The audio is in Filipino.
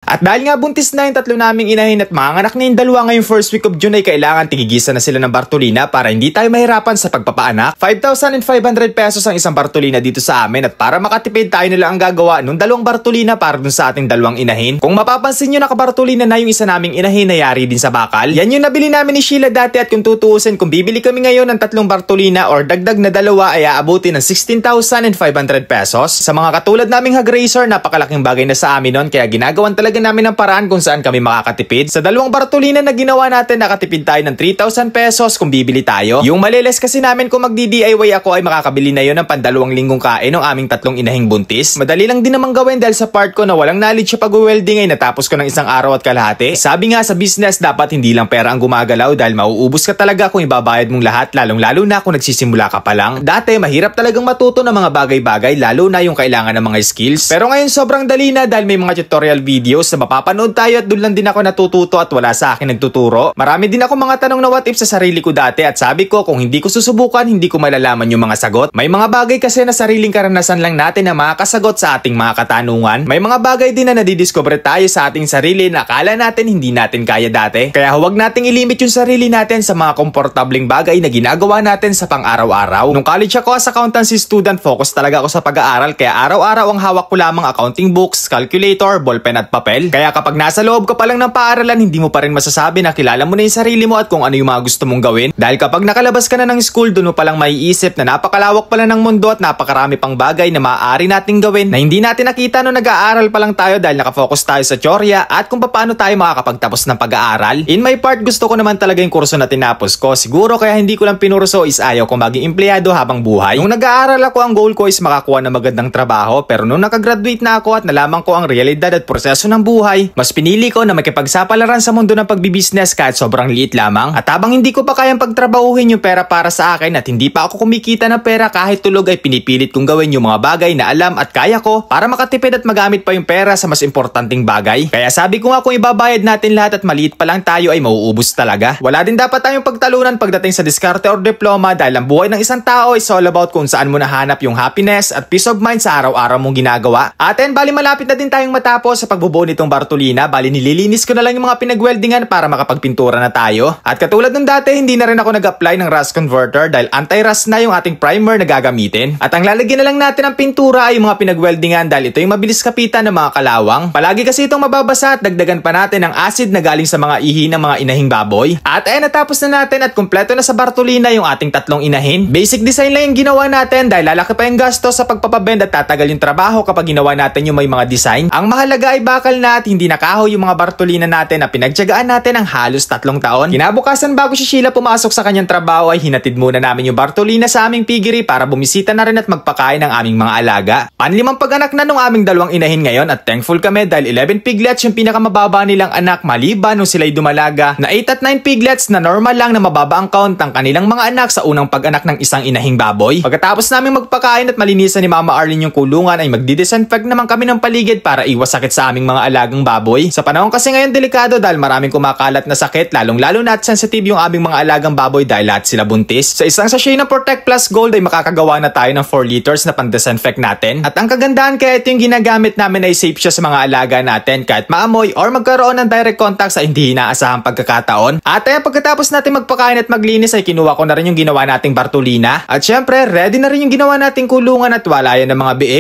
At dahil nga buntis na yung tatlo naming inahin at manganak na yung dalawa ngayong first week of June ay kailangan tigigisa na sila ng Bartolina para hindi tayo mahirapan sa pagpapaanak. 5,500 pesos ang isang Bartolina dito sa amin at para makatipid tayo nila ang gagawa nung dalawang Bartolina para dun sa ating dalawang inahin. Kung mapapansin nyo naka-Bartolina na yung isa naming inahin na yari din sa bakal. Yan yung nabili namin ni Sheila dati at kung tutuusin kung bibili kami ngayon ng tatlong Bartolina or dagdag na dalawa ay aabuti ng 16,500 pesos. Sa mga katulad naming hog raiser, napakalaking bagay na sa amin nun kaya ginagawan talaga namin ng paraan kung saan kami makakatipid. Sa dalawang Bartolina na ginawa natin, nakatipid tayo ng 3,000 pesos kung bibili tayo. Yung maliles kasi namin kung mag-DIY ako ay makakabili na yon ng pandalawang linggong kain ng aming tatlong inahing buntis. Madali lang din naman gawin dahil sa part ko na walang knowledge sa pag-welding ay natapos ko ng isang araw at kalahati. Sabi nga sa business, dapat hindi lang pera ang gumagalaw dahil mauubos ka talaga kung ibabayad mong lahat, lalong-lalo na kung nagsisimula ka pa lang. Dati, mahirap talagang matuto ng mga bagay-bagay, lalo na yung kailangan ng mga skills. Pero ngayon sobrang dali na dahil may mga tutorial videos na mapapanood tayo at doon lang din ako natututo at wala sa akin nagtuturo. Marami din ako mga tanong na what if sa sarili ko dati at sabi ko kung hindi ko susubukan, hindi ko malalaman yung mga sagot. May mga bagay kasi na sariling karanasan lang natin na makakasagot sa ating mga katanungan. May mga bagay din na nadidiscover tayo sa ating sarili na akala natin hindi natin kaya dati. Kaya huwag nating ilimit yung sarili natin sa mga komportabling bagay na ginagawa natin sa pang-araw-araw. Nung college ako as accountancy student, focus talaga ako sa pag-aaral kaya araw-araw ang hawak ko lamang accounting books, calculator, ballpen at papel. Kaya kapag nasa loob ka pa lang ng paaralan, hindi mo pa rin masasabi na kilala mo na yung sarili mo at kung ano yung mga gusto mong gawin. Dahil kapag nakalabas ka na ng school, doon mo palang maiisip na napakalawak pala ng mundo at napakarami pang bagay na maaari nating gawin na hindi natin nakita nung nag-aaral pa lang tayo dahil nakafocus tayo sa teorya at kung paano tayo makakapagtapos ng pag-aaral. In my part, gusto ko naman talaga yung kurso na tinapos ko. Siguro kaya hindi ko lang pinurso is ayaw ko maging empleyado habang buhay. Nung nag-aaral ako, ang goal ko is makakuha ng magandang trabaho, pero nung nakagraduate na ako at nalaman ko ang realidad at proseso ng buhay, mas pinili ko na makipagsapalaran sa mundo ng pagbibisnes kahit sobrang liit lamang. At habang hindi ko pa kayang pagtrabahuhin yung pera para sa akin at hindi pa ako kumikita ng pera kahit tulog ay pinipilit kong gawin yung mga bagay na alam at kaya ko para makatipid at magamit pa yung pera sa mas importanteng bagay. Kaya sabi ko nga kung ibabayad natin lahat at maliit pa lang tayo ay mauubos talaga. Wala din dapat tayong pagtalunan pagdating sa diskarte or diploma dahil ang buhay ng isang tao is all about kung saan mo nahanap yung happiness at peace of mind sa araw-araw mong ginagawa. Aten, bali malapit na din tayong matapos sa pagbubuo nitong Bartolina. Bali nililinis ko na lang yung mga pinagweldingan para makapagpintura na tayo. At katulad nung dati, hindi na rin ako nag-apply ng rust converter dahil anti-rust na yung ating primer na gagamitin. At ang lalagyan na lang natin ng pintura ay yung mga pinagweldingan dahil ito yung mabilis kapitan ng mga kalawang. Palagi kasi itong mababasa at dagdagan pa natin ang acid na galing sa mga ihi ng mga inahing baboy. At natapos na natin at kumpleto na sa Bartolina yung ating tatlong inahin. Basic design lang yung ginawa natin dahil lalaki pa yung gastos sa pagpapabend at tatagal yung trabaho kapag ginawa natin yung may mga design. Ang mahalaga ay bakal na at hindi nakahoy yung mga Bartolina natin na pinagtiyagaan natin ang halos 3 taon. Kinabukasan bago si Sheila pumasok sa kanyang trabaho ay hinatid muna namin yung Bartolina sa aming piggery para bumisita na rin at magpakain ng aming mga alaga. Panlimang pag-anak na nung aming dalawang inahin ngayon at thankful kami dahil 11 piglets yung pinakamababa nilang anak maliban nung sila'y dumalaga na 8 at 9 piglets na normal lang na mababa ang count ng kanilang mga anak sa unang pag-anak ng isang inahing baboy. Pagkatapos namin magpakain at malinisan ni Mama Arlene yung kulungan ay magdi-disinfect naman kami ng paligid para iwas sakit sa aming mga alagang baboy. Sa panahon kasi ngayon delikado dahil maraming kumakalat na sakit lalong-lalo na at sensitive yung aming mga alagang baboy dahil lahat sila buntis. Sa isang sachet ng Protect Plus Gold ay makakagawa na tayo ng 4 liters na pan-disinfect natin. At ang kagandahan kaya ito yung ginagamit namin ay safe siya sa mga alaga natin kahit maamoy or magkaroon ng direct contact sa hindi inaasahang pagkakataon. At pagkatapos natin magpakain at maglinis ay kinuha ko na rin yung ginawa nating Bartolina. At syempre, ready na rin yung ginawa nating kulungan at walayan ng mga biik.